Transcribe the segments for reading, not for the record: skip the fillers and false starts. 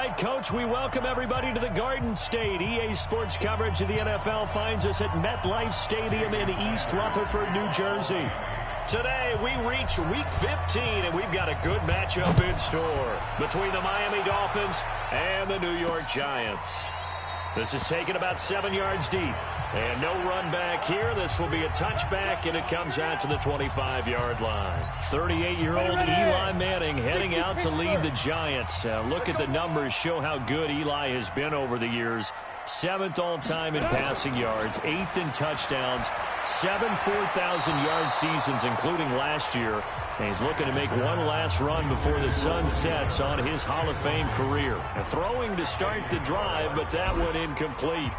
right, Coach, we welcome everybody to the Garden State. EA Sports coverage of the NFL finds us at MetLife Stadium in East Rutherford, New Jersey. Today, we reach Week 15, and we've got a good matchup in store between the Miami Dolphins and the New York Giants. This is taken about 7 yards deep. And no run back here. This will be a touchback, and it comes out to the 25-yard line. 38-year-old Eli Manning heading out to lead the Giants. Look at the numbers, show how good Eli has been over the years. 7th all-time in passing yards, 8th in touchdowns, 7 4,000-yard seasons, including last year. And he's looking to make one last run before the sun sets on his Hall of Fame career. Throwing to start the drive, but that one incomplete.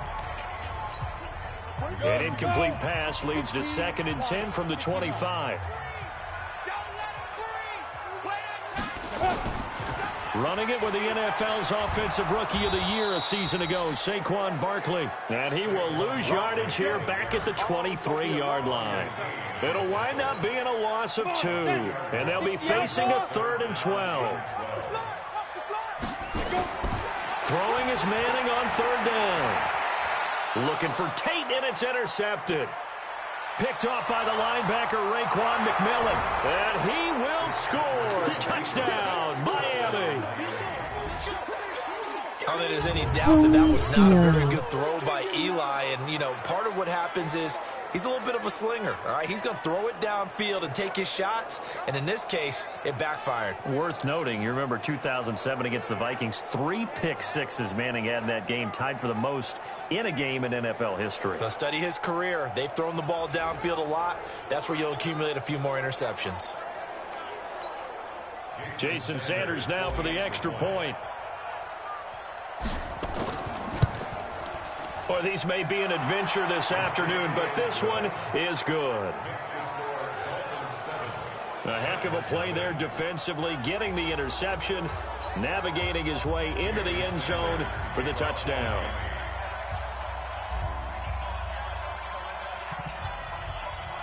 An incomplete pass leads to 2nd and 10 from the 25. Running it with the NFL's Offensive Rookie of the Year a season ago, Saquon Barkley. And he will lose yardage here back at the 23-yard line. It'll wind up being a loss of 2. And they'll be facing a 3rd and 12. Throwing is Manning on 3rd down. Looking for Tate, and it's intercepted. Picked off by the linebacker, Raekwon McMillan. And he will score. Touchdown, Miami. I don't think there's any doubt that that was not a very good throw by Eli. And, you know, part of what happens is he's a little bit of a slinger, all right? He's going to throw it downfield and take his shots. And in this case, it backfired. Worth noting, you remember 2007 against the Vikings, 3 pick sixes Manning had in that game, tied for the most in a game in NFL history. So study his career. They've thrown the ball downfield a lot. That's where you'll accumulate a few more interceptions. Jason Sanders now for the extra point. Boy, these may be an adventure this afternoon, but this one is good. A heck of a play there defensively, getting the interception, navigating his way into the end zone for the touchdown.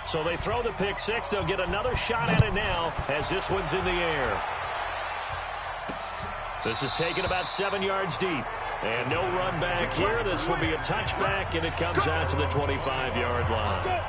So they throw the pick six. They'll get another shot at it now as this one's in the air. This is taken about 7 yards deep. And no run back here. This will be a touchback, and it comes out to the 25-yard line.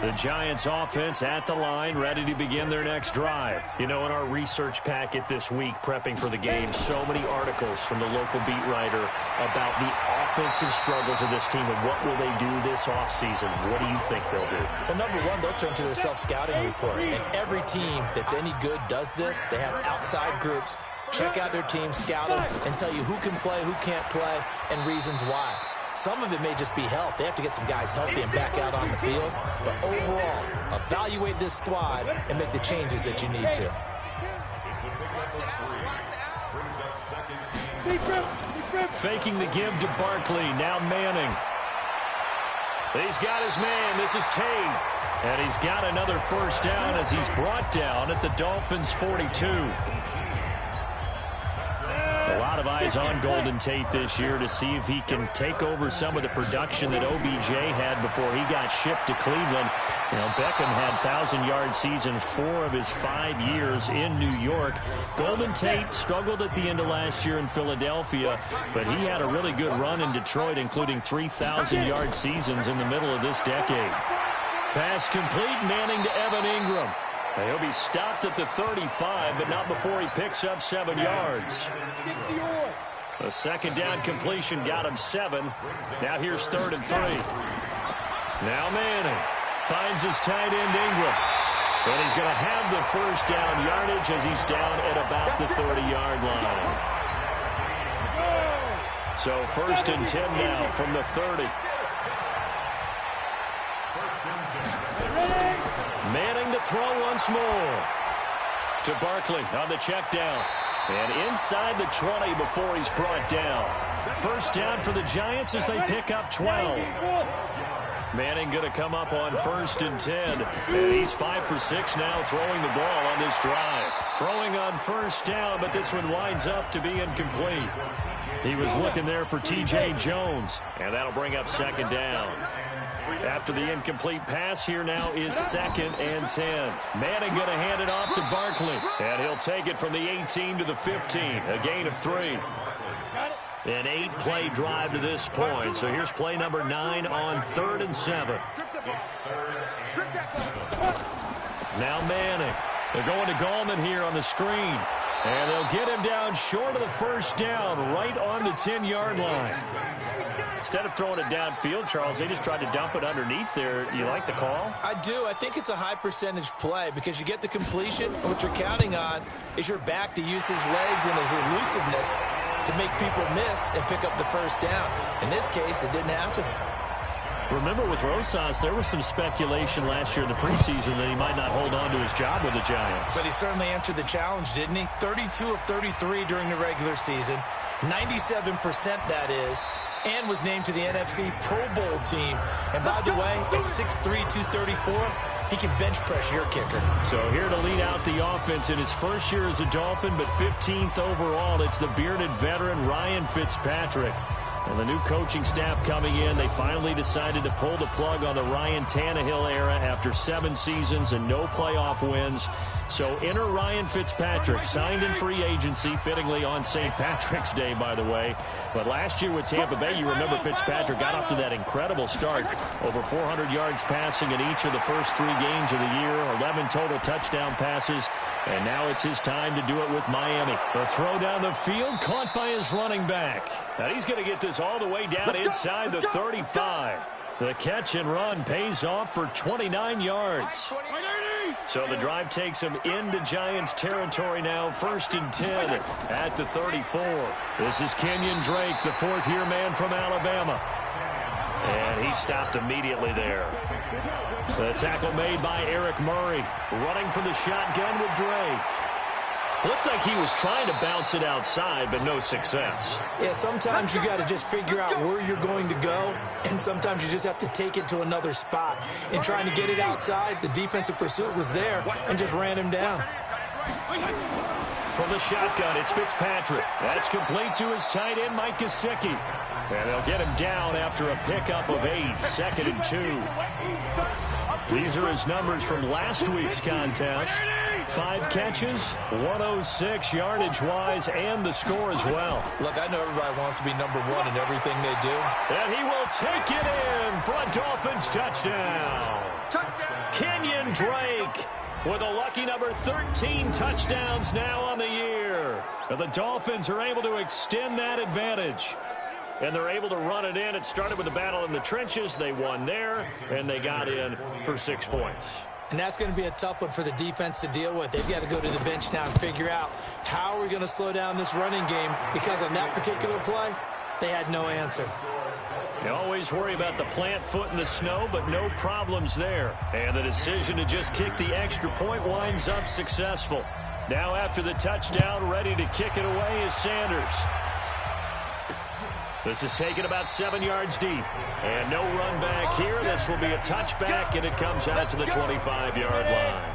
The Giants offense at the line, ready to begin their next drive. You know, in our research packet this week, prepping for the game, so many articles from the local beat writer about the offensive struggles of this team and what will they do this offseason. What do you think they'll do? Well, number one, they'll turn to their self-scouting report. And every team that's any good does this. They have outside groups. Check out their team, scout them, and tell you who can play, who can't play, and reasons why. Some of it may just be health. They have to get some guys healthy and back out on the field. But overall, evaluate this squad and make the changes that you need to. Faking the give to Barkley. Now Manning. He's got his man. This is Tate. And he's got another first down as he's brought down at the Dolphins' 42. A lot of eyes on Golden Tate this year to see if he can take over some of the production that OBJ had before he got shipped to Cleveland. You know, Beckham had 1,000-yard seasons 4 of his 5 years in New York. Golden Tate struggled at the end of last year in Philadelphia, but he had a really good run in Detroit, including 3,000-yard seasons in the middle of this decade. Pass complete, Manning to Evan Ingram. He'll be stopped at the 35, but not before he picks up 7 yards. The second down completion got him 7. Now here's 3rd and 3. Now Manning finds his tight end Ingram. And he's going to have the first down yardage as he's down at about the 30-yard line. So 1st and 10 now from the 30. Manning to throw once more. To Barkley on the check down. And inside the 20 before he's brought down. First down for the Giants as they pick up 12. Manning going to come up on 1st and 10. And he's 5 for 6 now throwing the ball on this drive. Throwing on 1st down, but this one winds up to be incomplete. He was looking there for T.J. Jones. And that'll bring up 2nd down. After the incomplete pass, here now is 2nd and 10. Manning going to hand it off to Barkley. And he'll take it from the 18 to the 15. A gain of 3. An 8-play drive to this point. So here's play number 9 on 3rd and 7. Now Manning. They're going to Gallman here on the screen. And they'll get him down short of the first down, right on the 10-yard line. Instead of throwing it downfield, Charles, they just tried to dump it underneath there. You like the call? I do. I think it's a high-percentage play because you get the completion. What you're counting on is your back to use his legs and his elusiveness to make people miss and pick up the first down. In this case, it didn't happen. Remember with Rosas, there was some speculation last year in the preseason that he might not hold on to his job with the Giants. But he certainly answered the challenge, didn't he? 32 of 33 during the regular season, 97% that is, and was named to the NFC Pro Bowl team. And by the way, at 6'3", 234, he can bench press your kicker. So here to lead out the offense in his first year as a Dolphin, but 15th overall, it's the bearded veteran Ryan Fitzpatrick. And the new coaching staff coming in, they finally decided to pull the plug on the Ryan Tannehill era after 7 seasons and no playoff wins. So enter Ryan Fitzpatrick, signed in free agency, fittingly on St. Patrick's Day, by the way. But last year with Tampa Bay, you remember Fitzpatrick got off to that incredible start. Over 400 yards passing in each of the first 3 games of the year, 11 total touchdown passes. And now it's his time to do it with Miami. The throw down the field, caught by his running back. Now he's going to get this all the way down inside the 35. The catch and run pays off for 29 yards. So the drive takes him into Giants territory now, 1st and 10 at the 34. This is Kenyon Drake, the 4th-year man from Alabama. And he stopped immediately there. The tackle made by Eric Murray, running from the shotgun with Drake. Looked like he was trying to bounce it outside, but no success. Yeah, sometimes you got to just figure out where you're going to go, and sometimes you just have to take it to another spot. In trying to get it outside, the defensive pursuit was there and just ran him down. From the shotgun, it's Fitzpatrick. That's complete to his tight end, Mike Gesicki. And they'll get him down after a pickup of 8, 2nd and 2. These are his numbers from last week's contest. 5 catches, 106 yardage-wise, and the score as well. Look, I know everybody wants to be number 1 in everything they do. And he will take it in for a Dolphins touchdown. Kenyon Drake with a lucky number 13 touchdowns now on the year. And the Dolphins are able to extend that advantage. And they're able to run it in. It started with a battle in the trenches. They won there, and they got in for 6 points. And that's going to be a tough one for the defense to deal with. They've got to go to the bench now and figure out how are we going to slow down this running game, because on that particular play, they had no answer. You always worry about the plant foot in the snow, but no problems there. And the decision to just kick the extra point winds up successful. Now after the touchdown, ready to kick it away is Sanders. This is taken about 7 yards deep. And no run back here. This will be a touchback, and it comes out to the 25-yard line.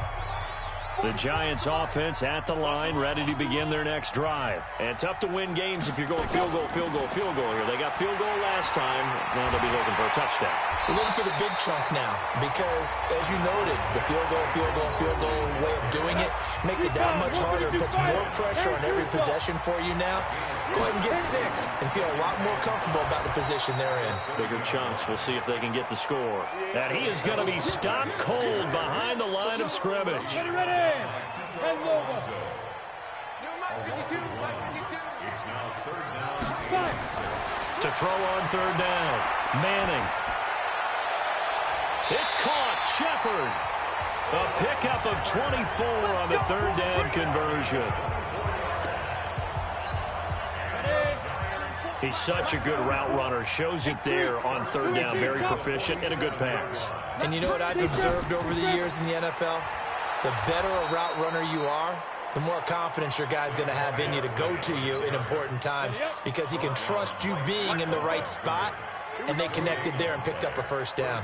The Giants offense at the line, ready to begin their next drive. And tough to win games if you're going field goal, field goal, field goal here. They got field goal last time. Now they'll be looking for a touchdown. They're looking for the big chunk now because, as you noted, the field goal way of doing it makes it that much harder. It puts more pressure on every possession for you now. Go ahead and get 6 and feel a lot more comfortable about the position they're in. Bigger chunks. We'll see if they can get the score. And he is going to be stopped cold behind the line of scrimmage. Ready. To throw on 3rd down. Manning. It's caught. Shepard. A pickup of 24 on the 3rd down conversion. He's such a good route runner. Shows it there on 3rd down. Very proficient and a good pass. And you know what I've observed over the years in the NFL? The better a route runner you are, the more confidence your guy's going to have in you to go to you in important times because he can trust you being in the right spot, and they connected there and picked up a 1st down.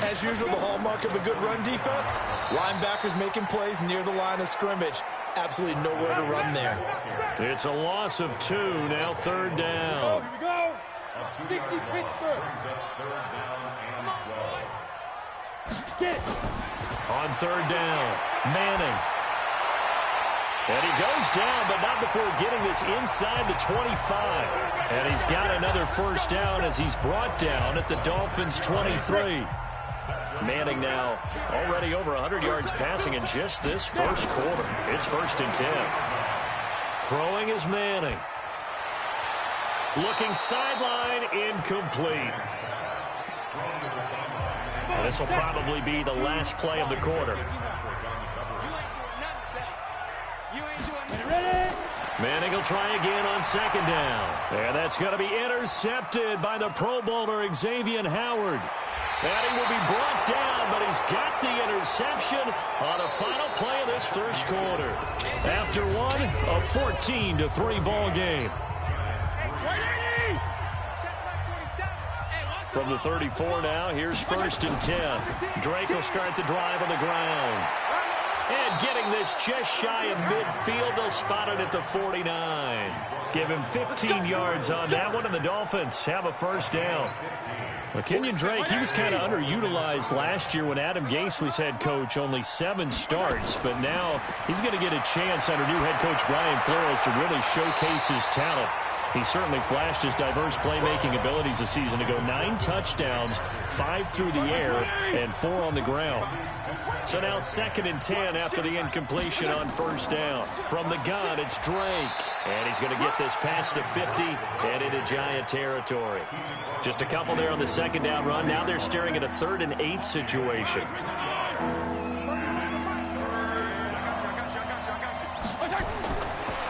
As usual, the hallmark of a good run defense, linebackers making plays near the line of scrimmage. Absolutely nowhere to run there. It's a loss of 2, now 3rd down. Here we go. 60 Pittsburgh. Get. On 3rd down, Manning. And he goes down, but not before getting this inside the 25. And he's got another first down as he's brought down at the Dolphins' 23. Manning now already over 100 yards passing in just this first quarter. It's 1st and 10. Throwing is Manning. Looking sideline, incomplete. And this will probably be the last play of the quarter. Manning will try again on 2nd down. And that's going to be intercepted by the Pro Bowler Xavier Howard. And he will be brought down, but he's got the interception on the final play of this first quarter. After one, a 14-3 ball game. From the 34 now, here's 1st and 10. Drake will start the drive on the ground. And getting this just shy of midfield, they'll spot it at the 49. Give him 15 yards on that one, and the Dolphins have a first down. Well, Kenyon Drake, he was kind of underutilized last year when Adam Gase was head coach, only 7 starts. But now he's going to get a chance under new head coach Brian Flores to really showcase his talent. He certainly flashed his diverse playmaking abilities a season ago. 9 touchdowns, 5 through the air, and 4 on the ground. So now 2nd and 10 after the incompletion on 1st down. From the gun, it's Drake. And he's going to get this past the 50 and into Giant territory. Just a couple there on the 2nd down run. Now they're staring at a 3rd and 8 situation.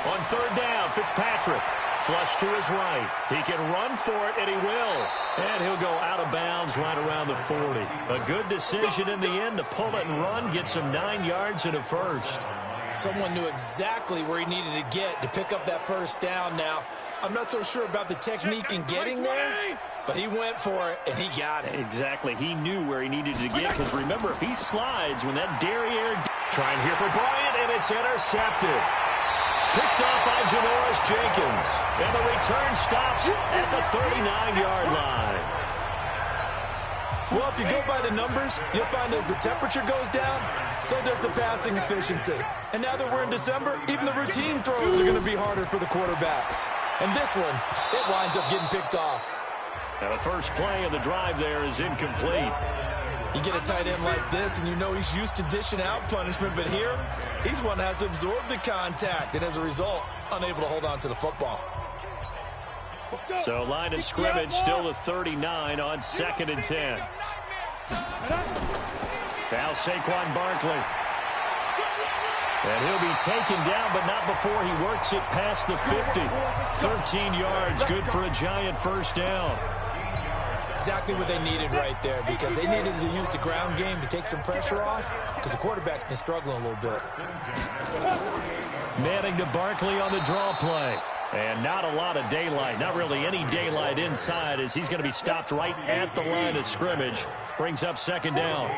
On 3rd down, Fitzpatrick. Flush to his right. He can run for it, and he will. And he'll go out of bounds right around the 40. A good decision in the end to pull it and run, get some 9 yards and a first. Someone knew exactly where he needed to get to pick up that first down now. I'm not so sure about the technique in getting there, but he went for it, and he got it. Exactly. He knew where he needed to get, because remember, if he slides when that derriere... Trying here for Bryant, and it's intercepted. Picked off by Janoris Jenkins. And the return stops at the 39-yard line. Well, if you go by the numbers, you'll find as the temperature goes down, so does the passing efficiency. And now that we're in December, even the routine throws are going to be harder for the quarterbacks. And this one, it winds up getting picked off. Now the first play of the drive there is incomplete. You get a tight end like this, and you know he's used to dishing out punishment, but here, he's one that has to absorb the contact, and as a result, unable to hold on to the football. So line of scrimmage still the 39 on 2nd and 10. Now Saquon Barkley. And he'll be taken down, but not before he works it past the 50. 13 yards, good for a Giant first down. Exactly what they needed right there, because they needed to use the ground game to take some pressure off, because the quarterback's been struggling a little bit. Manning to Barkley on the draw play. And not a lot of daylight, not really any daylight inside, as he's going to be stopped right at the line of scrimmage. Brings up 2nd down.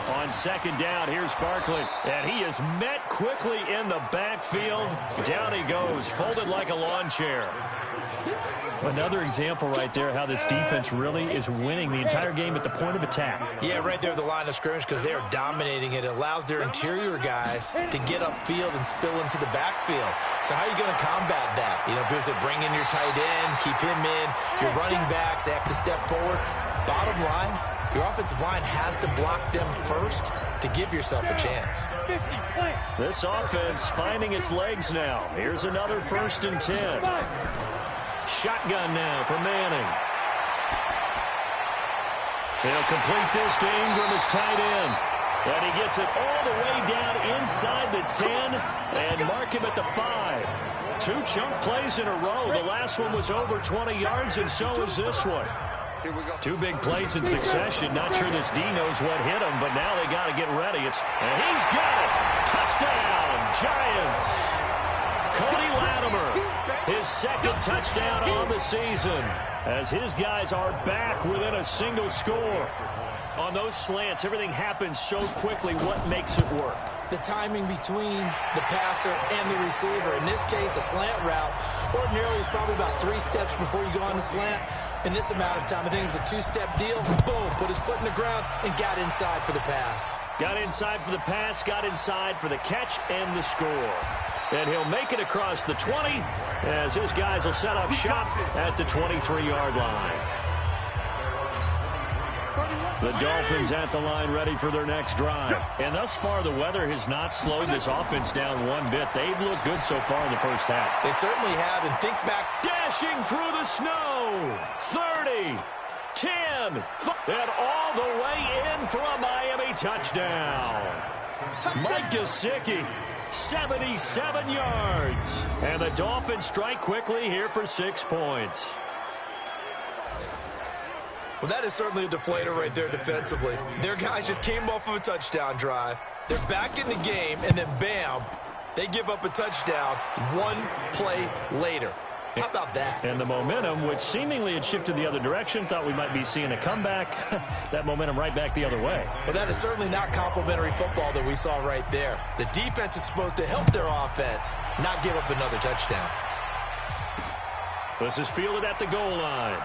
On 2nd down, here's Barkley. And he is met quickly in the backfield. Down he goes, folded like a lawn chair. Another example right there how this defense really is winning the entire game at the point of attack. Yeah, right there at the line of scrimmage, because they are dominating it. It allows their interior guys to get upfield and spill into the backfield. So how are you going to combat that? You know, if there's a bring in your tight end, keep him in, your running backs, they have to step forward. Bottom line, your offensive line has to block them first to give yourself a chance. This offense finding its legs now. Here's another 1st and 10. Shotgun now for Manning. He'll complete this to Ingram as tight end. And he gets it all the way down inside the 10 and mark him at the 5. 2 chunk plays in a row. The last one was over 20 yards, and so is this one. 2 big plays in succession. Not sure this D knows what hit him, but now they got to get ready. And he's got it. Touchdown, Giants. Cody Latimer, his 2nd touchdown on the season, as his guys are back within a single score. On those slants, everything happens so quickly. What makes it work? The timing between the passer and the receiver. In this case, a slant route ordinarily is probably about 3 steps before you go on the slant. in this amount of time. I think it was a two-step deal. Boom, put his foot in the ground and got inside for the pass. Got inside for the pass, got inside for the catch and the score. And he'll make it across the 20 as his guys will set up shop at the 23-yard line. The Dolphins at the line ready for their next drive. And thus far, the weather has not slowed this offense down one bit. They've looked good so far in the first half. They certainly have. And think back. Dashing through the snow. 30, 10, and all the way in for a Miami touchdown. Mike Gesicki, 77 yards. And the Dolphins strike quickly here for 6 points. Well, that is certainly a deflator right there defensively. Their guys just came off of a touchdown drive. They're back in the game, and then bam, they give up a touchdown one play later. How about that? And the momentum, which seemingly had shifted the other direction, thought we might be seeing a comeback. That momentum right back the other way. Well, that is certainly not complimentary football that we saw right there. The defense is supposed to help their offense, not give up another touchdown. This is fielded at the goal line.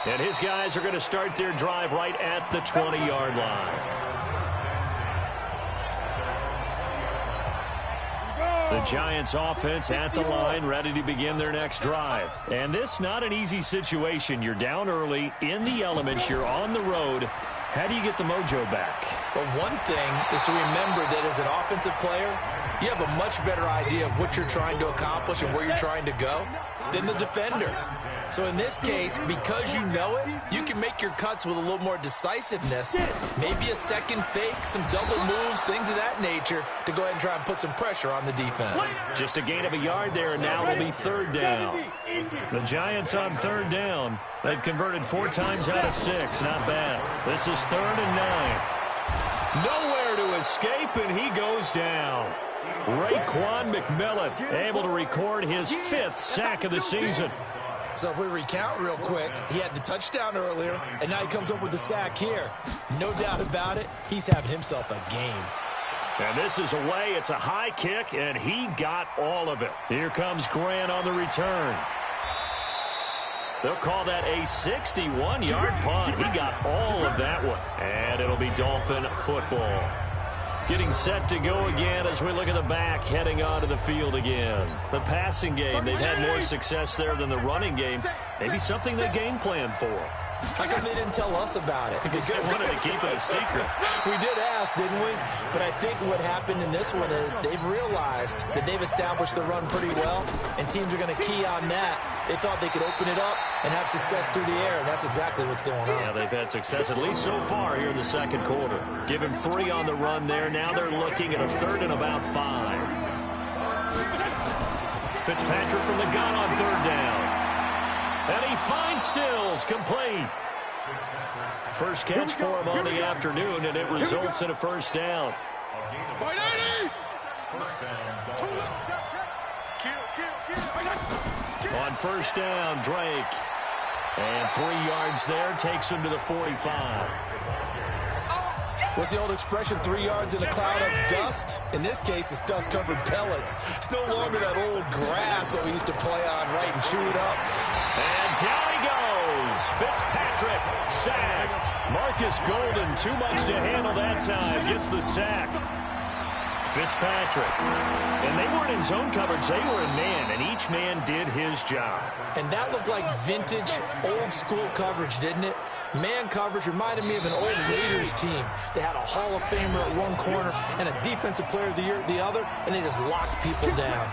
And his guys are going to start their drive right at the 20-yard line. The Giants offense at the line, ready to begin their next drive. And this not an easy situation. You're down early, in the elements, you're on the road. How do you get the mojo back? Well, one thing is to remember that as an offensive player, you have a much better idea of what you're trying to accomplish and where you're trying to go than the defender. So in this case, because you know it, you can make your cuts with a little more decisiveness. Maybe a second fake, some double moves, things of that nature to go ahead and try and put some pressure on the defense. Just a gain of a yard there, and now it'll be third down. The Giants on third down. They've converted 4 times out of 6. Not bad. This is 3rd and 9. Nowhere to escape, and he goes down. Raekwon McMillan able to record his 5th sack of the season. So if we recount real quick, he had the touchdown earlier, and now he comes up with the sack here. No doubt about it, he's having himself a game. And this is away. It's a high kick, and he got all of it. Here comes Grant on the return. They'll call that a 61-yard punt. He got all of that one. And it'll be Dolphin football. Getting set to go again as we look at the back, heading onto the field again. The passing game, they've had more success there than the running game. Maybe something they game plan for. How come they didn't tell us about it? Because they wanted to keep it a secret. We did ask, didn't we? But I think what happened in this one is they've realized that they've established the run pretty well, and teams are going to key on that. They thought they could open it up and have success through the air, and that's exactly what's going on. Yeah, they've had success at least so far here in the second quarter. Give him 3 on the run there. Now they're looking at a 3rd and about 5. Fitzpatrick from the gun on 3rd down. And he finds Stills, complete. First catch for him on the afternoon, and it results in a first down. On first down, Drake. And 3 yards there, takes him to the 45. What's the old expression, 3 yards in a cloud of dust? In this case, it's dust-covered pellets. It's no longer that old grass that we used to play on, right, and chew it up. And down he goes. Fitzpatrick sacked. Marcus Golden, too much to handle that time, gets the sack. Fitzpatrick. And they weren't in zone coverage. They were in man, and each man did his job. And that looked like vintage, old-school coverage, didn't it? Man coverage reminded me of an old Raiders team. They had a Hall of Famer at one corner and a Defensive Player of the Year at the other, and they just locked people down.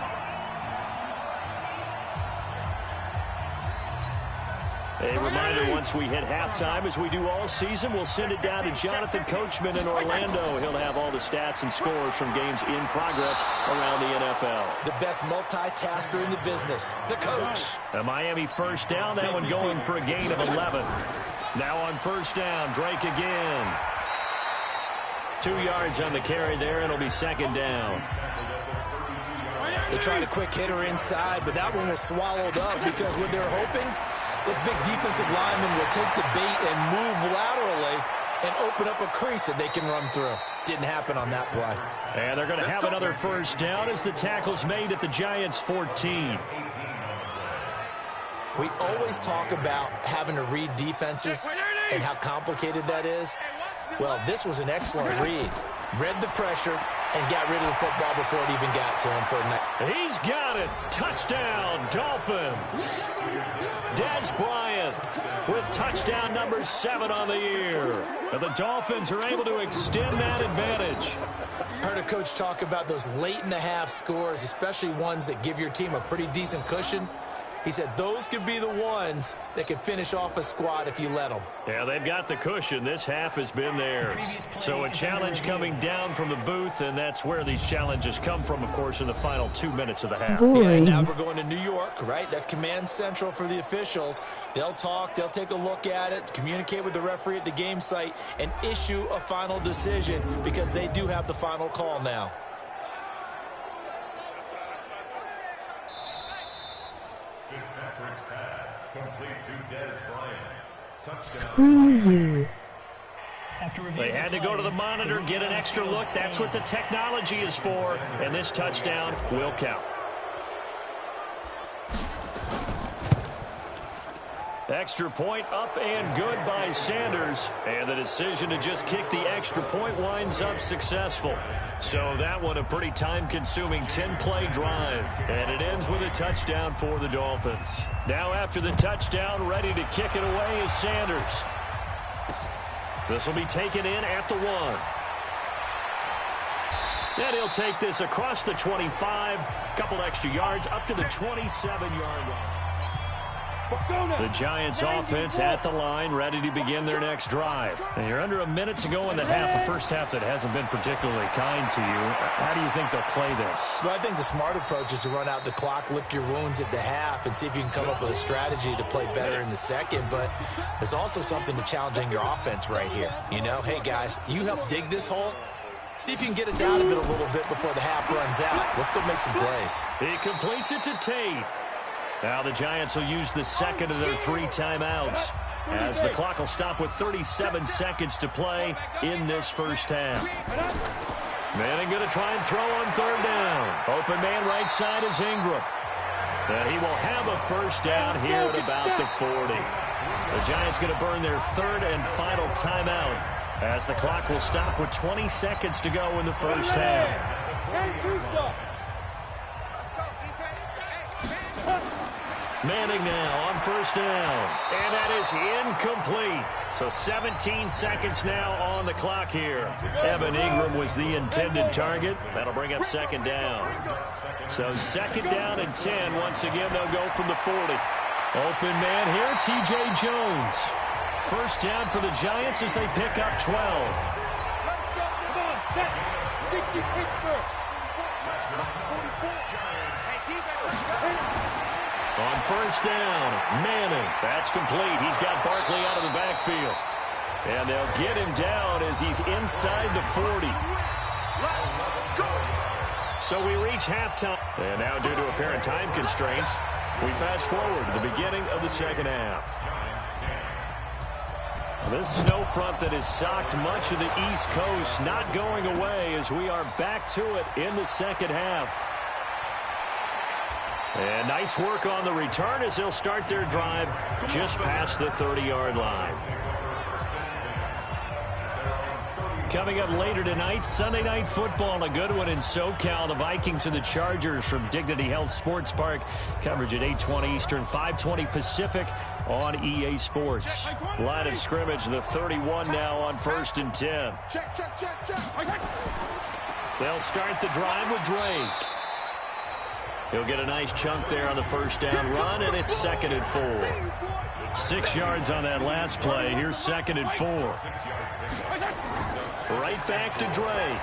A reminder, once we hit halftime, as we do all season, we'll send it down to Jonathan Coachman in Orlando. He'll have all the stats and scores from games in progress around the NFL. The best multitasker in the business, the coach. A Miami first down, that one going for a gain of 11. Now on first down, Drake again. 2 yards on the carry there, and it'll be second down. They tried a quick hitter inside, but that one was swallowed up because what they're hoping, those big defensive linemen will take the bait and move laterally and open up a crease that they can run through. Didn't happen on that play. And they're going to have another first down as the tackle's made at the Giants' 14. We always talk about having to read defenses and how complicated that is. Well, this was an excellent read. Read the pressure and got rid of the football before it even got to him for a night. He's got it. Touchdown, Dolphins. Dez Bryant with touchdown number 7 on the year. And the Dolphins are able to extend that advantage. Heard a coach talk about those late-in-the-half scores, especially ones that give your team a pretty decent cushion. He said those could be the ones that can finish off a squad if you let them. Yeah, they've got the cushion. This half has been theirs. So a challenge coming down from the booth, and that's where these challenges come from, of course, in the final 2 minutes of the half. Yeah, now we're going to New York, right? That's command central for the officials. They'll talk, they'll take a look at it, communicate with the referee at the game site, and issue a final decision because they do have the final call now. Fitzpatrick's pass complete to Dez Bryant. Screw you. They had to go to the monitor, get an extra look. That's what the technology is for, and this touchdown will count. Extra point up and good by Sanders. And the decision to just kick the extra point winds up successful. So that one a pretty time-consuming 10-play drive. And it ends with a touchdown for the Dolphins. Now after the touchdown, ready to kick it away is Sanders. This will be taken in at the 1. Then he'll take this across the 25. Couple extra yards up to the 27-yard line. The Giants offense at the line, ready to begin their next drive. And you're under a minute to go in the half, a first half that hasn't been particularly kind to you. How do you think they'll play this? Well, I think the smart approach is to run out the clock, lick your wounds at the half, and see if you can come up with a strategy to play better in the second. But there's also something to challenging your offense right here. You know, hey, guys, you help dig this hole. See if you can get us out of it a little bit before the half runs out. Let's go make some plays. He completes it to Tate. Now the Giants will use the second of their 3 timeouts as the clock will stop with 37 seconds to play in this first half. Manning going to try and throw on 3rd down. Open man right side is Ingram. And he will have a first down here at about the 40. The Giants going to burn their 3rd and final timeout as the clock will stop with 20 seconds to go in the first half. Manning now on 1st down. And that is incomplete. So 17 seconds now on the clock here. Evan Ingram was the intended target. That'll bring up 2nd down. So 2nd down and 10. Once again, they'll go from the 40. Open man here, T.J. Jones. First down for the Giants as they pick up 12. Come on, set. 60 Pittsburgh. On 1st down, Manning. That's complete. He's got Barkley out of the backfield. And they'll get him down as he's inside the 40. So we reach halftime. And now due to apparent time constraints, we fast forward to the beginning of the second half. This snow front that has socked much of the East Coast not going away as we are back to it in the second half. And nice work on the return as they'll start their drive just past the 30-yard line. Coming up later tonight, Sunday Night Football, a good one in SoCal. The Vikings and the Chargers from Dignity Health Sports Park. Coverage at 8:20 Eastern, 5:20 Pacific on EA Sports. Line of scrimmage, the 31 now on 1st and 10. They'll start the drive with Drake. He'll get a nice chunk there on the first down run, and it's 2nd and 4. 6 yards on that last play. Here's 2nd and 4. Right back to Drake.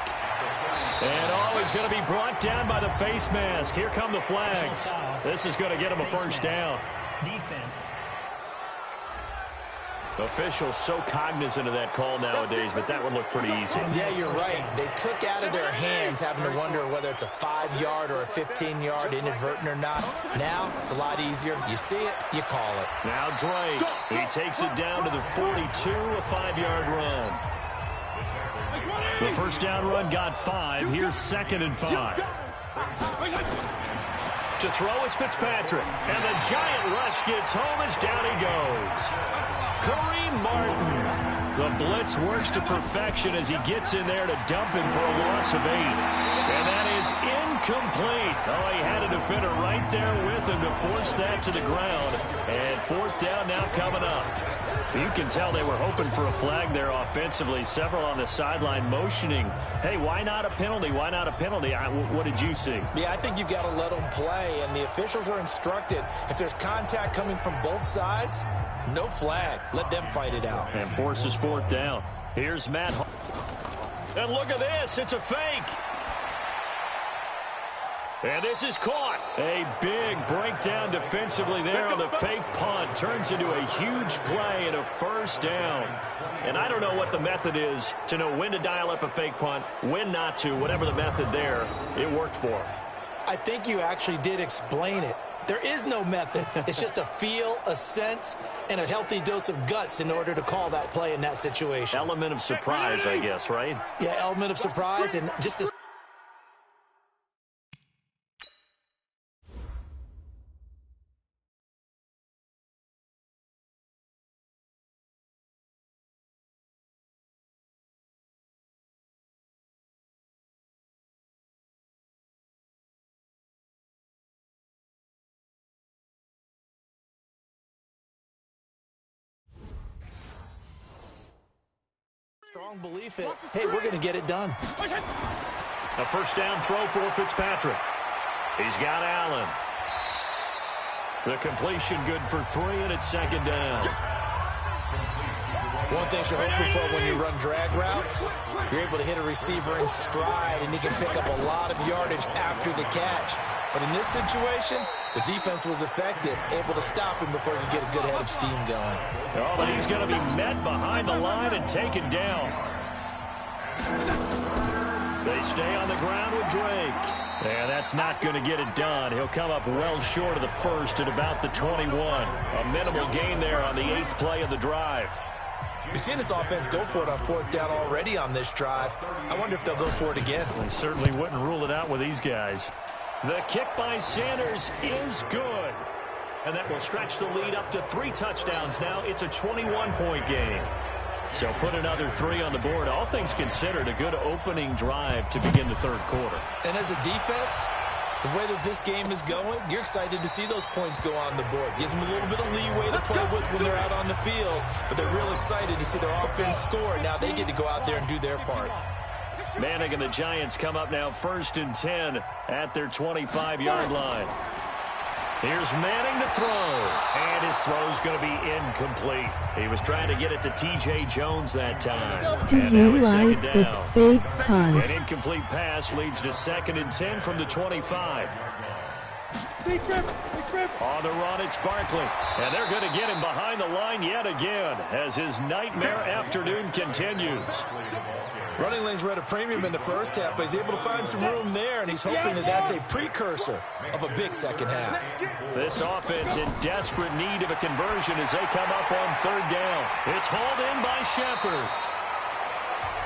And he's going to be brought down by the face mask. Here come the flags. This is going to get him a first down. Defense. Officials so cognizant of that call nowadays, but that would look pretty easy. Yeah, you're right. They took out of their hands having to wonder whether it's a 5-yard or a 15-yard inadvertent or not. Now, it's a lot easier. You see it, you call it. Now Drake, he takes it down to the 42, a 5-yard run. The first down run got 5. Here's 2nd and 5. To throw is Fitzpatrick. And the giant rush gets home as down he goes. Kareem Martin. The blitz works to perfection as he gets in there to dump him for a loss of 8. And that is incomplete. Oh, he had a defender right there with him to force that to the ground. And 4th down now coming up. You can tell they were hoping for a flag there offensively. Several on the sideline motioning, hey, why not a penalty? Why not a penalty? What did you see? Yeah, I think you've got to let them play, and the officials are instructed. If there's contact coming from both sides, no flag. Let them fight it out. And forces 4th down. Here's Matt. And look at this. It's a fake. And this is caught. A big breakdown defensively there on the fake punt. Turns into a huge play and a 1st down. And I don't know what the method is to know when to dial up a fake punt, when not to. Whatever the method there, it worked for him. I think you actually did explain it. There is no method. It's just a feel, a sense, and a healthy dose of guts in order to call that play in that situation. Element of surprise, I guess, right? Yeah, element of surprise and just a strong belief in, hey, we're going to get it done. A 1st down throw for Fitzpatrick. He's got Allen. The completion good for 3, and it's 2nd down. One thing you're hoping for when you run drag routes, you're able to hit a receiver in stride, and he can pick up a lot of yardage after the catch. But in this situation, the defense was effective, able to stop him before he could get a good head of steam going. Oh, but he's going to be met behind the line and taken down. They stay on the ground with Drake. And that's not going to get it done. He'll come up well short of the 1st at about the 21. A minimal gain there on the 8th play of the drive. We've seen this offense go for it on 4th down already on this drive. I wonder if they'll go for it again. They certainly wouldn't rule it out with these guys. The kick by Sanders is good. And that will stretch the lead up to 3 touchdowns now. It's a 21-point game. So put another 3 on the board. All things considered, a good opening drive to begin the 3rd quarter. And as a defense, the way that this game is going, you're excited to see those points go on the board. Gives them a little bit of leeway to play with when they're out on the field. But they're real excited to see their offense score. Now they get to go out there and do their part. Manning and the Giants come up now 1st and 10 at their 25-yard line. Here's Manning to throw. And his throw's going to be incomplete. He was trying to get it to T.J. Jones that time. Do and now you it's like 2nd the down. fake punt? An incomplete pass leads to 2nd and 10 from the 25. On the run, it's Barkley. And they're going to get him behind the line yet again as his nightmare afternoon continues. Running lanes were at a premium in the 1st half, but he's able to find some room there, and he's hoping that that's a precursor of a big 2nd half. This offense in desperate need of a conversion as they come up on 3rd down. It's hauled in by Shepard.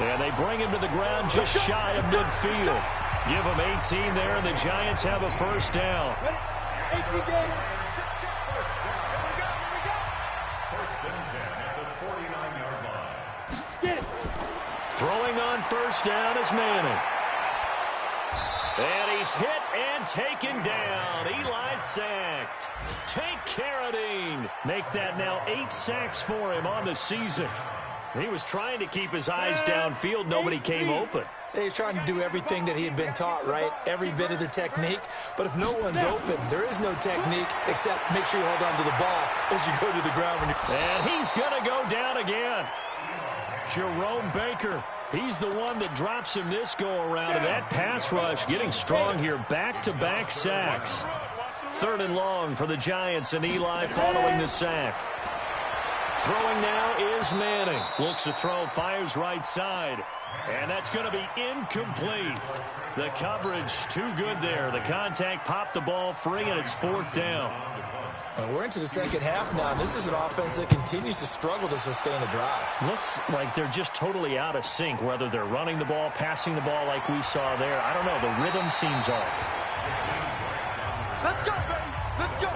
And they bring him to the ground just shy of midfield. Give him 18 there, and the Giants have a 1st down. Throwing on 1st down is Manning. And he's hit and taken down. Eli sacked. Take Carradine. Make that now 8 sacks for him on the season. He was trying to keep his eyes downfield. Nobody came open. He's trying to do everything that he had been taught, right? Every bit of the technique. But if no one's open, there is no technique except make sure you hold on to the ball as you go to the ground. And he's going to go down again. Jerome Baker. He's the one that drops him this go-around. And that pass rush getting strong here. Back-to-back sacks. 3rd and long for the Giants, and Eli following the sack. Throwing now is Manning. Looks to throw, fires right side. And that's going to be incomplete. The coverage too good there. The contact popped the ball free, and it's 4th down. We're into the 2nd half now, and this is an offense that continues to struggle to sustain a drive. Looks like they're just totally out of sync, whether they're running the ball, passing the ball like we saw there. I don't know. The rhythm seems off. Let's go, baby. Let's go.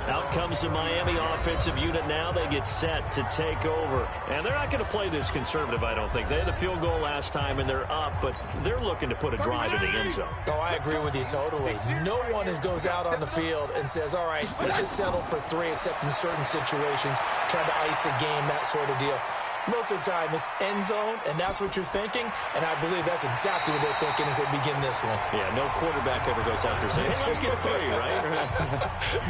Out comes the Miami offensive unit now. They get set to take over. And they're not going to play this conservative, I don't think. They had a field goal last time, and they're up, but they're looking to put a drive in the end zone. Oh, I agree with you totally. No one goes out on the field and says, all right, let's just settle for 3, except in certain situations, trying to ice a game, that sort of deal. Most of the time, it's end zone, and that's what you're thinking, and I believe that's exactly what they're thinking as they begin this one. Yeah, no quarterback ever goes out there saying, hey, let's get 3, right?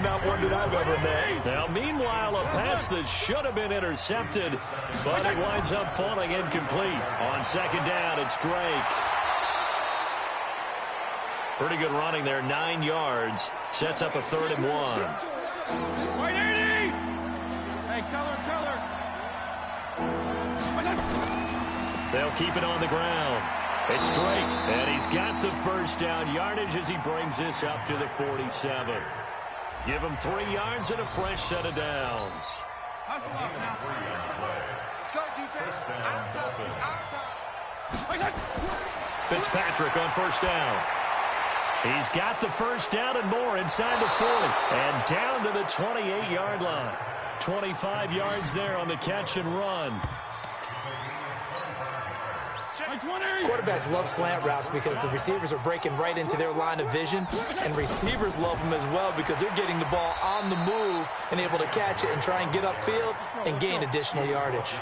Not one that I've ever met. Now, meanwhile, a pass that should have been intercepted, but it winds up falling incomplete. On second down, it's Drake. Pretty good running there, 9 yards. Sets up a 3rd and 1. White 80! Hey, color. They'll keep it on the ground. It's Drake, and he's got the first down yardage as he brings this up to the 47. Give him 3 yards and a fresh set of downs. Hustle up now. Let's go, defense. Out top. Fitzpatrick on first down. He's got the first down and more inside the 40 and down to the 28-yard line. 25 yards there on the catch and run. Quarterbacks love slant routes because the receivers are breaking right into their line of vision, and receivers love them as well because they're getting the ball on the move and able to catch it and try and get upfield and gain additional yardage.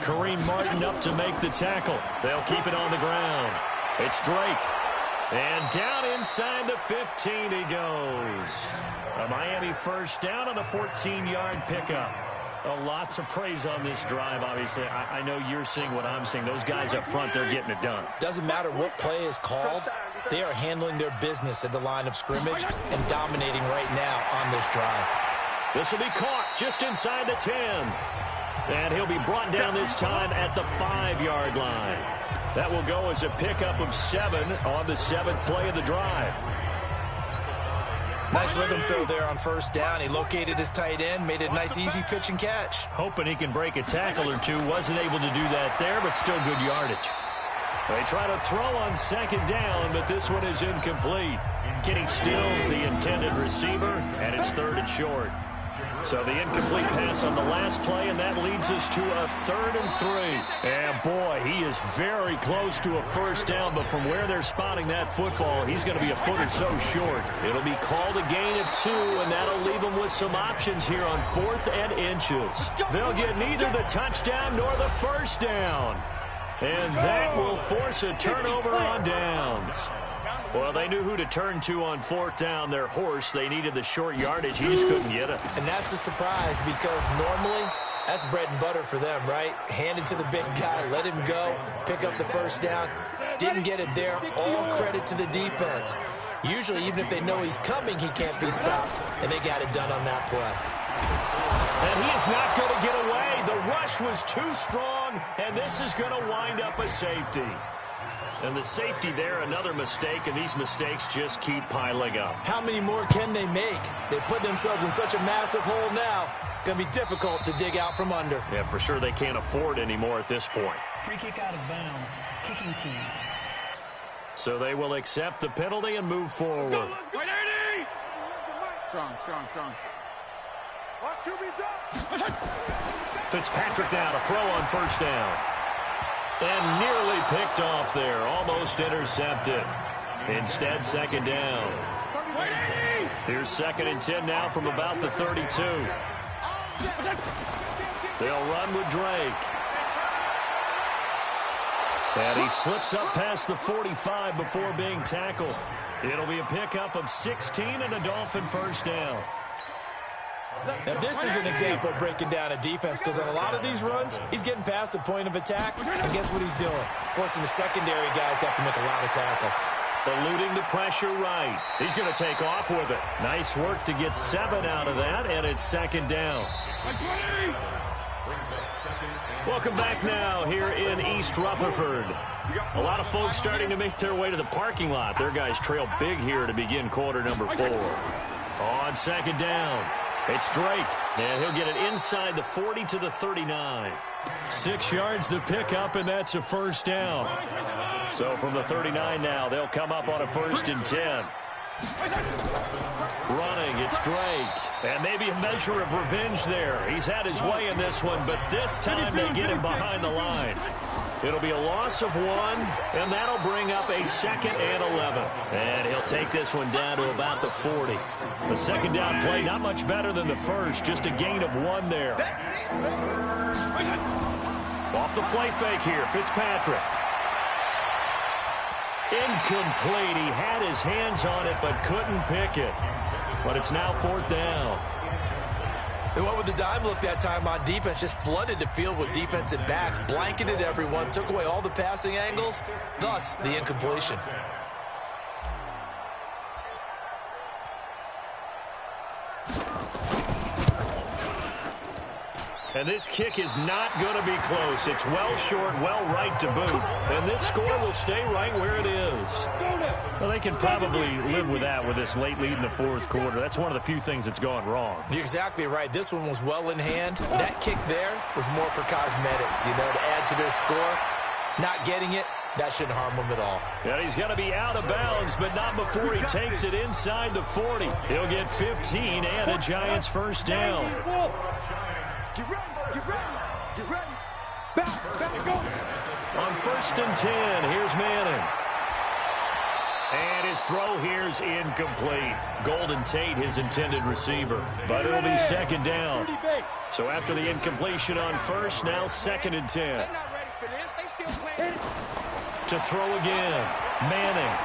Kareem Martin up to make the tackle. They'll keep it on the ground. It's Drake. And down inside the 15 he goes. A Miami first down on a 14-yard pickup. A lot to praise on this drive, obviously. I know you're seeing what I'm seeing. Those guys up front, they're getting it done. Doesn't matter what play is called. They are handling their business at the line of scrimmage and dominating right now on this drive. This will be caught just inside the 10. And he'll be brought down this time at the 5-yard line. That will go as a pickup of 7 on the 7th play of the drive. Nice rhythm throw there on first down. He located his tight end, made it a nice, easy pitch and catch. Hoping he can break a tackle or two. Wasn't able to do that there, but still good yardage. They try to throw on second down, but this one is incomplete. Kenny Stills, the intended receiver, and it's 3rd and short. So the incomplete pass on the last play, and that leads us to a 3rd and 3. And boy, he is very close to a first down, but from where they're spotting that football, he's going to be a foot or so short. It'll be called a gain of 2, and that'll leave them with some options here on 4th and inches. They'll get neither the touchdown nor the first down. And that will force a turnover on downs. Well, they knew who to turn to on 4th down. Their horse, they needed the short yardage. He just couldn't get it. And that's the surprise because normally that's bread and butter for them, right? Hand it to the big guy, let him go, pick up the first down. Didn't get it there. All credit to the defense. Usually, even if they know he's coming, he can't be stopped, and they got it done on that play. And he is not going to get away. The rush was too strong, and this is going to wind up a safety. And the safety there, another mistake, and these mistakes just keep piling up. How many more can they make? They put themselves in such a massive hole now. Going to be difficult to dig out from under. Yeah, for sure they can't afford anymore at this point. Free kick out of bounds. Kicking team. So they will accept the penalty and move forward. White 80! Strong. Watch QB drop. Fitzpatrick now to throw on first down. And nearly picked off there. Almost intercepted. Instead, second down. Here's 2nd and 10 now from about the 32. They'll run with Drake. And he slips up past the 45 before being tackled. It'll be a pickup of 16 and a Dolphin first down. Now, this is an example of breaking down a defense because on a lot of these runs, he's getting past the point of attack, and guess what he's doing? Forcing the secondary guys to have to make a lot of tackles. Eluding the pressure right. He's going to take off with it. Nice work to get 7 out of that, and it's second down. Welcome back now here in East Rutherford. A lot of folks starting to make their way to the parking lot. Their guys trail big here to begin quarter number 4. On second down, it's Drake, and he'll get it inside the 40 to the 39. 6 yards the pickup, and that's a first down. So from the 39 now, they'll come up on a 1st and 10. Running, it's Drake. And maybe a measure of revenge there. He's had his way in this one, but this time they get him behind the line. It'll be a loss of 1, and that'll bring up a 2nd and 11. And he'll take this one down to about the 40. The 2nd down play, not much better than the first, just a gain of 1 there. Off the play fake here, Fitzpatrick. Incomplete. He had his hands on it, but couldn't pick it. But it's now 4th down. They went with the dime look that time on defense, just flooded the field with defensive backs, blanketed everyone, took away all the passing angles, thus the incompletion. And this kick is not going to be close. It's well short, well right to boot. And this score will stay right where it is. Well, they can probably live with that with this late lead in the 4th quarter. That's one of the few things that's gone wrong. You're exactly right. This one was well in hand. That kick there was more for cosmetics, to add to their score. Not getting it, that shouldn't harm them at all. Yeah, he's got to be out of bounds, but not before he takes it inside the 40. He'll get 15 and a Giants 1st down. Get ready. Back, go. On 1st and 10, here's Manning. And his throw here's incomplete. Golden Tate, his intended receiver. But it'll be 2nd down. So after the incompletion on 1st, now 2nd and 10. They're not ready for this. They still playing. To throw again. Manning.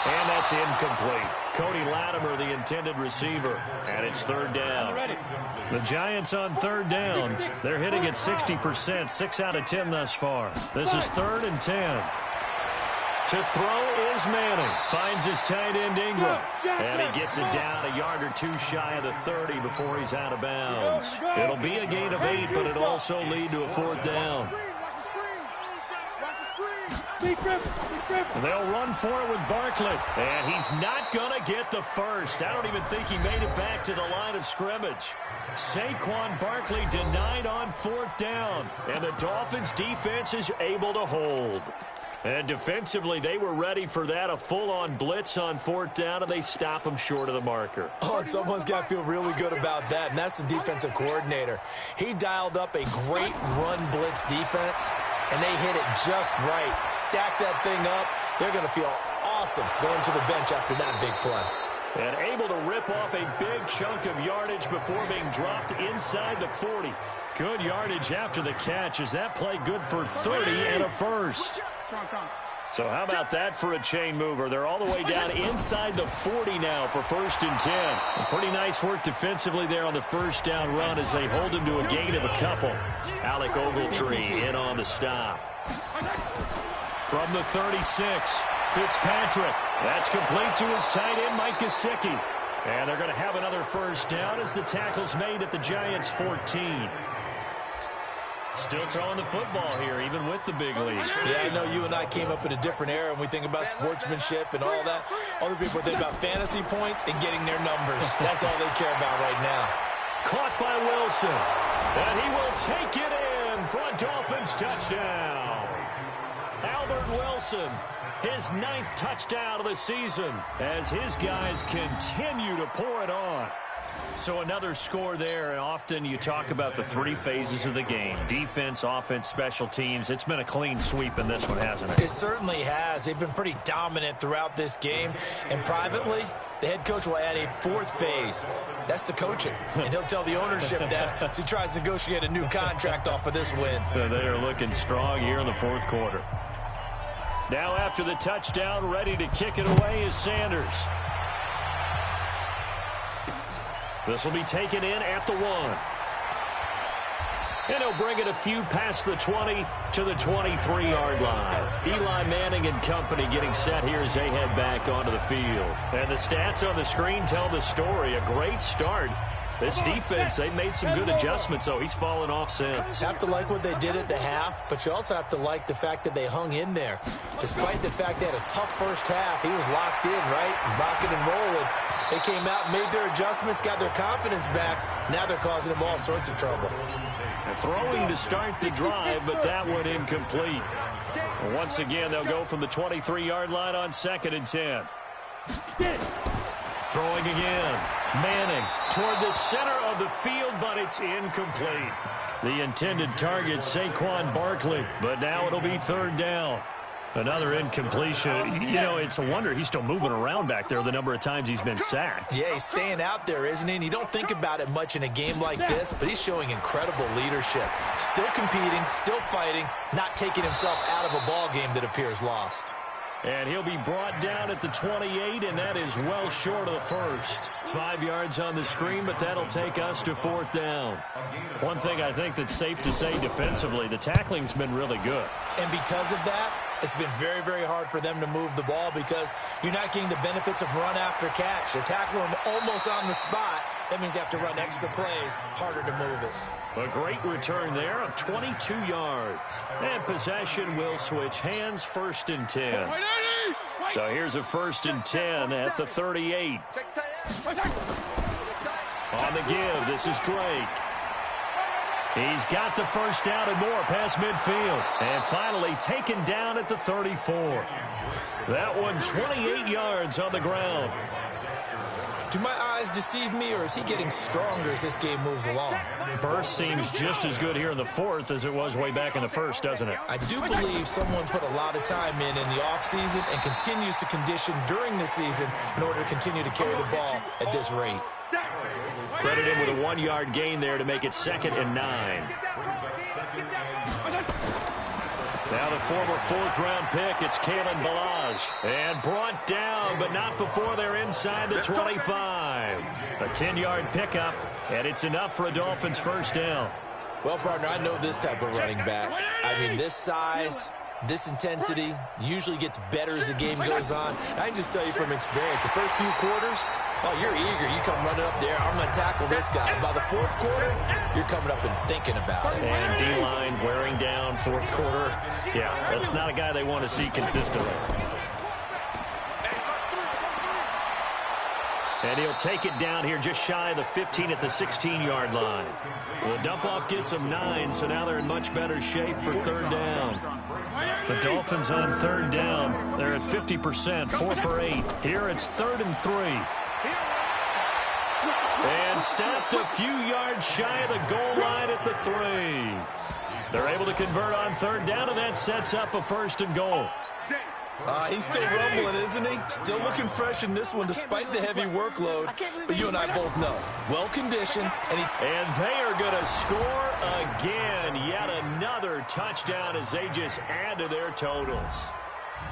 And that's incomplete. Cody Latimer, the intended receiver. And it's 3rd down. The Giants on 3rd down. They're hitting at 60%, 6 out of 10 thus far. This is 3rd and 10. To throw is Manning. Finds his tight end Ingram. And he gets it down a yard or 2 shy of the 30 before he's out of bounds. It'll be a gain of 8, but it'll also lead to a 4th down. They'll run for it with Barkley. And he's not going to get the first. I don't even think he made it back to the line of scrimmage. Saquon Barkley denied on 4th down. And the Dolphins defense is able to hold. And defensively, they were ready for that, a full-on blitz on 4th down, and they stop him short of the marker. Oh, and someone's got to feel really good about that, and that's the defensive coordinator. He dialed up a great run blitz defense, and they hit it just right. Stack that thing up. They're going to feel awesome going to the bench after that big play. And able to rip off a big chunk of yardage before being dropped inside the 40. Good yardage after the catch. Is that play good for 30 and a first? So how about that for a chain mover? They're all the way down inside the 40 now for 1st and 10. And pretty nice work defensively there on the 1st down run as they hold him to a gain of a couple. Alec Ogletree in on the stop. From the 36, Fitzpatrick. That's complete to his tight end, Mike Gesicki. And they're going to have another 1st down as the tackle's made at the Giants' 14. Still throwing the football here, even with the big lead. Yeah, I know you and I came up in a different era, and we think about sportsmanship and all that. Other people think about fantasy points and getting their numbers. That's all they care about right now. Caught by Wilson. And he will take it in for a Dolphins touchdown. Albert Wilson, his 9th touchdown of the season as his guys continue to pour it on. So another score there, and often you talk about the 3 phases of the game. Defense, offense, special teams. It's been a clean sweep in this one, hasn't it? It certainly has. They've been pretty dominant throughout this game. And privately, the head coach will add a 4th phase. That's the coaching. And he'll tell the ownership that as he tries to negotiate a new contract off of this win. They are looking strong here in the 4th quarter. Now after the touchdown, ready to kick it away is Sanders. This will be taken in at the 1. And he'll bring it a few past the 20 to the 23-yard line. Eli Manning and company getting set here as they head back onto the field. And the stats on the screen tell the story. A great start. This defense, they've made some good adjustments, so he's fallen off since. You have to like what they did at the half, but you also have to like the fact that they hung in there. Despite the fact they had a tough first half, he was locked in, right? Rocking and rolling. They came out, made their adjustments, got their confidence back. Now they're causing them all sorts of trouble. Throwing to start the drive, but that one incomplete. Once again, they'll go from the 23-yard line on 2nd and 10. Throwing again. Manning toward the center of the field, but it's incomplete. The intended target, Saquon Barkley, but now it'll be 3rd down. Another incompletion. You know, it's a wonder he's still moving around back there the number of times he's been sacked. Yeah, he's staying out there, isn't he? And you don't think about it much in a game like this, but he's showing incredible leadership. Still competing, still fighting, not taking himself out of a ball game that appears lost. And he'll be brought down at the 28, and that is well short of the first. 5 yards on the screen, but that'll take us to 4th down. One thing I think that's safe to say defensively, the tackling's been really good. And because of that, it's been very, very hard for them to move the ball because you're not getting the benefits of run after catch. They're tackling them almost on the spot. That means you have to run extra plays, harder to move it. A great return there of 22 yards. And possession will switch hands, 1st and 10. So here's a 1st and 10 at the 38. On the give, this is Drake. He's got the first down and more past midfield. And finally taken down at the 34. That one 28 yards on the ground. Do my eyes deceive me, or is he getting stronger as this game moves along? Burst seems just as good here in the 4th as it was way back in the 1st, doesn't it? I do believe someone put a lot of time in the offseason and continues to condition during the season in order to continue to carry the ball at this rate. Credit him with a 1-yard gain there to make it 2nd and 9. Now the former 4th-round pick, it's Kalen Ballage. And brought down, but not before they're inside the 25. A 10-yard pickup, and it's enough for a Dolphins first down. Well, partner, I know this type of running back. I mean, this size, this intensity usually gets better as the game goes on. I can just tell you from experience, the first few quarters, oh, you're eager. You come running up there, I'm going to tackle this guy. By the 4th quarter, you're coming up and thinking about it. And D-line wearing down 4th quarter. Yeah, that's not a guy they want to see consistently. And he'll take it down here just shy of the 15 at the 16-yard line. The dump-off gets them 9, so now they're in much better shape for 3rd down. The Dolphins on 3rd down. They're at 50%, 4 for 8. Here it's 3rd and 3. And stopped a few yards shy of the goal line at the 3. They're able to convert on 3rd down, and that sets up a 1st and goal. He's still rumbling, isn't he? Still looking fresh in this one despite the heavy workload. But you and I both know, well-conditioned. And they are going to score again. Yet another touchdown as they just add to their totals.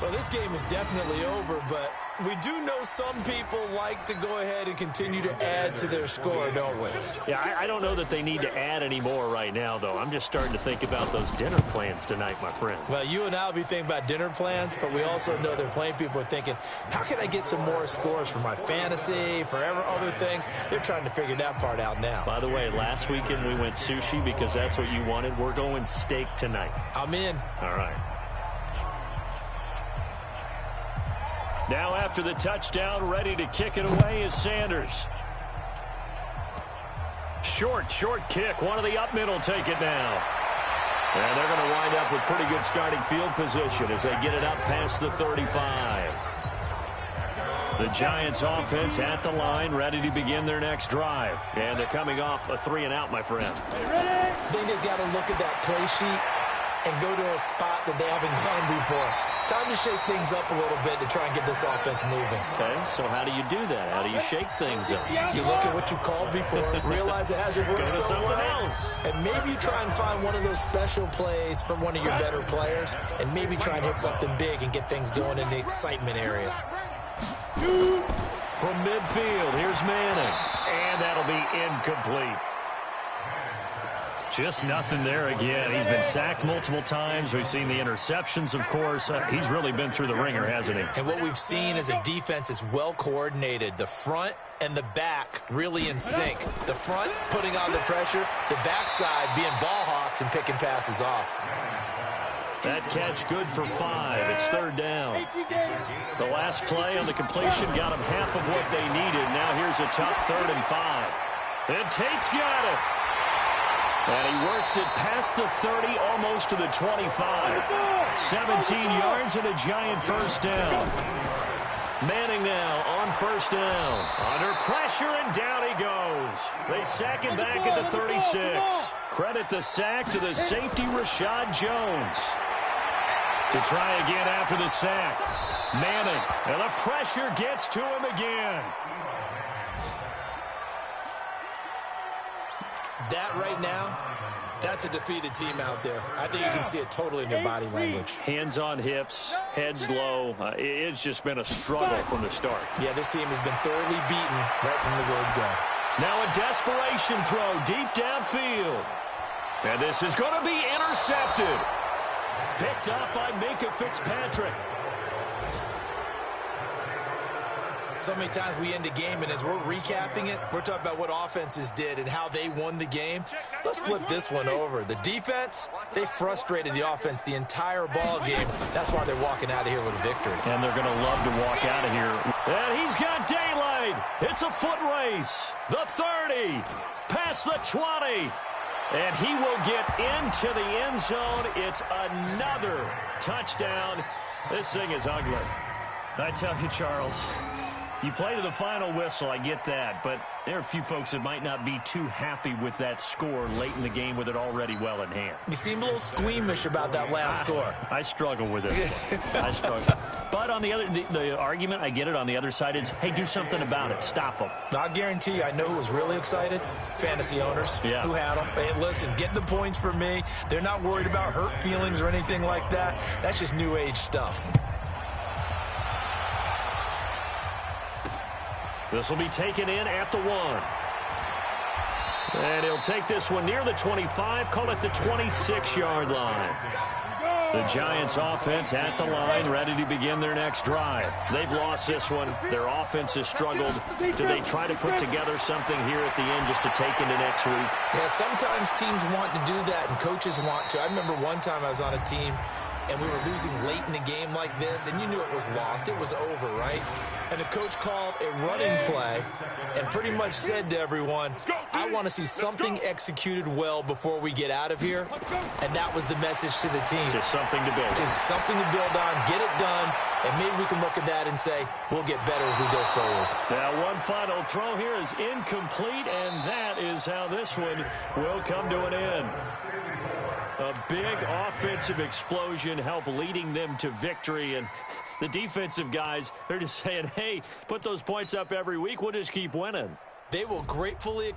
Well, this game is definitely over, but we do know some people like to go ahead and continue to add to their score, don't we? Yeah, I don't know that they need to add any more right now, though. I'm just starting to think about those dinner plans tonight, my friend. Well, you and I will be thinking about dinner plans, but we also know they're playing people are thinking, how can I get some more scores for my fantasy, for other things? They're trying to figure that part out now. By the way, last weekend we went sushi because that's what you wanted. We're going steak tonight. I'm in. All right. Now after the touchdown, ready to kick it away is Sanders. Short kick. One of the up middle take it now. And they're going to wind up with pretty good starting field position as they get it up past the 35. The Giants offense at the line, ready to begin their next drive. And they're coming off a 3-and-out, my friend. I think they've got to look at that play sheet and go to a spot that they haven't gone before. Time to shake things up a little bit to try and get this offense moving. Okay, so how do you do that? How do you shake things up? You look at what you've called before, realize it hasn't worked so something well, else. and maybe you try and find one of those special plays from one of your better players, and maybe try and hit something big and get things going in the excitement area. From midfield, here's Manning, and that'll be incomplete. Just nothing there again. He's been sacked multiple times. We've seen the interceptions, of course. He's really been through the ringer, hasn't he? And what we've seen is a defense is well coordinated. The front and the back really in sync. The front putting on the pressure, the backside being ball hawks and picking passes off. That catch good for 5. It's third down. The last play on the completion got them half of what they needed. Now here's a tough 3rd and 5. And Tate's got it. And he works it past the 30, almost to the 25. 17 yards and a giant first down. Manning now on first down. Under pressure, and down he goes. They sack him back at the 36. Credit the sack to the safety, Rashad Jones. To try again after the sack. Manning, and the pressure gets to him again. That right now, that's a defeated team out there. I think you can see it totally in their body language. Hands on hips, heads low. It's just been a struggle from the start. Yeah, this team has been thoroughly beaten right from the word go. Now a desperation throw deep downfield. And this is going to be intercepted. Picked up by Minkah Fitzpatrick. So many times we end a game, and as we're recapping it, we're talking about what offenses did and how they won the game. Let's flip this one over. The defense, they frustrated the offense the entire ball game. That's why they're walking out of here with a victory. And they're going to love to walk out of here. And he's got daylight. It's a foot race. The 30, past the 20. And he will get into the end zone. It's another touchdown. This thing is ugly. I tell you, Charles, you play to the final whistle, I get that, but there are a few folks that might not be too happy with that score late in the game with it already well in hand. You seem a little squeamish about that last score. I struggle with it. I struggle. But on the other, the argument, I get it, on the other side is, hey, do something about it. Stop them. I guarantee you, I know who was really excited. Fantasy owners who had them. Hey, listen, get the points for me. They're not worried about hurt feelings or anything like that. That's just new age stuff. This will be taken in at the 1. And he'll take this one near the 25, call it the 26-yard line. The Giants offense at the line, ready to begin their next drive. They've lost this one. Their offense has struggled. Do they try to put together something here at the end just to take into next week? Yeah, sometimes teams want to do that and coaches want to. I remember one time I was on a team and we were losing late in a game like this, and you knew it was lost. It was over, right? And the coach called a running play and pretty much said to everyone, I want to see something executed well before we get out of here. And that was the message to the team. Just something to build. Just something to build on, get it done, and maybe we can look at that and say, we'll get better as we go forward. Now, one final throw here is incomplete, and that is how this one will come to an end. A big offensive explosion helped leading them to victory. And the defensive guys, they're just saying, hey, put those points up every week. We'll just keep winning. They will gratefully